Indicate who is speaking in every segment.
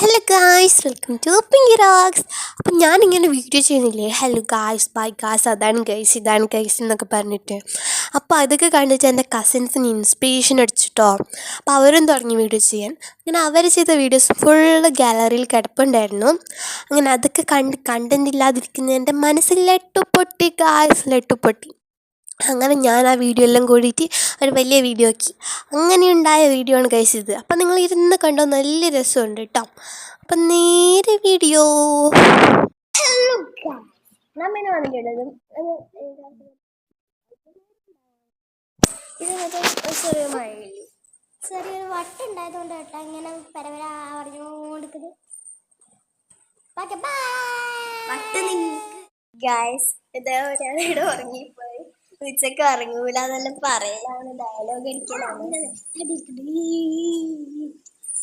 Speaker 1: Hello guys, welcome to Pinky rocks. അപ്പം ഞാനിങ്ങനെ video ചെയ്യുന്നില്ലേ, ഹലോ ഗായ്സ്, ബൈ ഗായ്സ്, അതാണ് ഗൈസ്, ഇതാണ് ഗൈസ് എന്നൊക്കെ പറഞ്ഞിട്ട്. അപ്പോൾ അതൊക്കെ കണ്ടിട്ട് എൻ്റെ കസിൻസിന് ഇൻസ്പിറേഷൻ അടിച്ചിട്ടോ. അപ്പോൾ അവരും തുടങ്ങി വീഡിയോ ചെയ്യാൻ. അങ്ങനെ അവർ ചെയ്ത വീഡിയോസ് ഫുള്ള് ഗാലറിയിൽ കിടപ്പുണ്ടായിരുന്നു. അങ്ങനെ അതൊക്കെ കണ്ടന്റ് ഇല്ലാതിരിക്കുന്ന എൻ്റെ മനസ്സിൽ ലെട്ടുപൊട്ടി ഗായ്സ്, ലെട്ടുപൊട്ടി. അങ്ങനെ ഞാൻ ആ വീഡിയോ എല്ലാം കൂടിയിട്ട് ഒരു വലിയ വീഡിയോ ആക്കി. അങ്ങനെ ഉണ്ടായ വീഡിയോ ആണ് ഗൈസ് ഇത്. അപ്പം നിങ്ങൾ ഇരുന്ന് കണ്ടോ, നല്ല രസമുണ്ട് കേട്ടോ. അപ്പം നേരെ വീഡിയോ. നമ്മിന് വന്നിട്ടുള്ളത്
Speaker 2: ചെറിയൊരു വട്ടം ഉണ്ടായതുകൊണ്ട് കേട്ടോ ഇങ്ങനെ പരവര പറഞ്ഞുകൊടുക്കുന്നത്.
Speaker 1: ഗൈസ്, ഇത് ഒരാളിവിടെ ഉറങ്ങിപ്പോയി. ഉച്ചക്ക് ഉറങ്ങൂല എന്നെല്ലാം പറയലാണ്, ഡയലോഗ് അടിക്കലാണ്.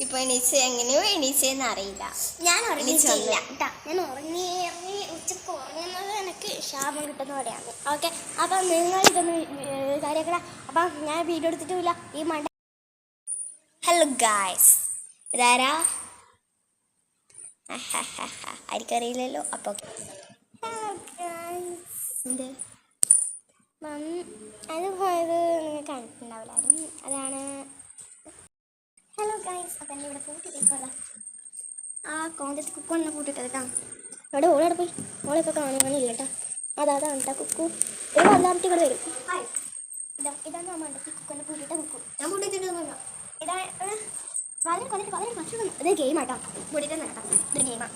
Speaker 1: ഇപ്പൊ എണീച്ച് എങ്ങനെയോ എണീച്ചെന്ന് അറിയില്ല.
Speaker 2: ഞാൻ ഉറങ്ങിയില്ല കേട്ടോ. ഞാൻ ഉറങ്ങി ഉച്ചക്ക് ഉറങ്ങുന്നത് എനിക്ക് ശാപം കിട്ടുന്ന പോലെയാണ്. ഓക്കെ, അപ്പം നിങ്ങൾ ഇതൊന്ന് കാര്യമാക്കണ. അപ്പം ഞാൻ വീഡിയോ എടുത്തിട്ടുമില്ല ഈ മണ്ട.
Speaker 1: ഹലോ ഗായ്സ്, ഇതാരാ? ആർക്കറിയില്ലല്ലോ. അപ്പൊ
Speaker 2: അത് പോയത് നിങ്ങൾ കണ്ടിട്ടുണ്ടാവില്ലായിരുന്നു. അതാണ് ഹലോ ഗൈസ്. അപ്പം എന്നെ ഇവിടെ കൂട്ടിട്ടേക്കോളാം. ആ കോന്തത്ത് കുക്കുണ്ണെ കൂട്ടിട്ടത് കേട്ടോ. അവിടെ ഓളോടെ പോയി, ഓളിപ്പോൾ കാണില്ല കേട്ടോ. അതാണ് കേട്ടോ കുക്കു. ഒരു വല്ലാമട്ടി കൂടെ വരും. ഇതാണ് മണ്ടത്തി കുക്കുണ്ണെ കൂട്ടിയിട്ട് കുക്കു. ഞാൻ കൂട്ടിയിട്ടൊന്നുമില്ല. ഇതാണ് വളരെ കൊന്നിട്ട് വളരെ ഭക്ഷണം. ഇതൊരു ഗെയിമാട്ടോ, കൂട്ടിയിട്ട് കേട്ടോ. ഇതൊരു ഗെയിമാണ്.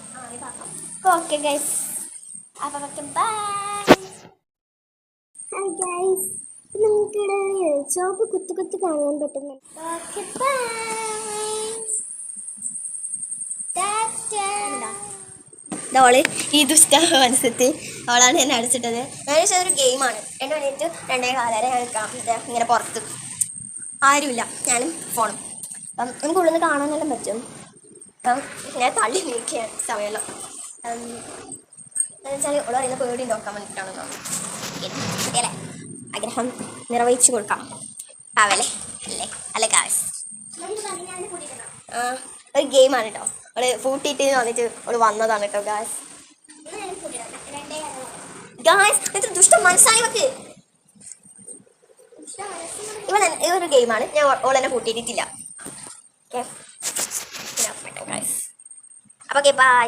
Speaker 2: ഓക്കെ ഗൈസ്, അപ്പം ഓക്കെ ബൈ. ഹായ് ഗൈസ്, നമുക്കിവിടെ ചോപ്പ് കുത്തു കാണാൻ പറ്റുന്നുണ്ട്. Okay bye.
Speaker 1: ഓള് ഈ ദുഷ്ട മനസ്സെത്തി അവളാണ് എന്നെ അടിച്ചിട്ടത്. ഞാൻ ഒരു ഗെയിമാണ്. 2 മണിക്ക് 2:15 ഞാൻ നിൽക്കാം. ഇങ്ങനെ പുറത്ത് ആരുമില്ല, ഞാനും ഫോണും. അപ്പം നമുക്ക് ഉള്ളിൽ നിന്ന് കാണാനെല്ലാം പറ്റും. അപ്പം ഞാൻ തള്ളി നീക്കിയാണ് സമയമുള്ള എന്ന് വെച്ചാൽ ഓള് പറയുന്ന പേടി നോക്കാൻ വേണ്ടിയിട്ടാണെന്നോ അല്ലേ. ആഗ്രഹം നിറവേച്ചു കൊടുക്കാം. ആവല്ലേ അല്ലേ ഗായ്സ്? ഒരു ഗെയിമാണ് കേട്ടോ. അവള് പൂട്ടിയിട്ട് വന്നിട്ട് അവള് വന്നതാണ് കേട്ടോ ഗായ്സ്. എത്ര ദുഷ്ടം മനസ്സായി വെക്ക്. ഇതൊരു ഗെയിമാണ്. ഞാൻ ഓളെന്നെ പൂട്ടിയിട്ടില്ല. ഓക്കെ, അപ്പൊ ഓക്കെ ബൈ.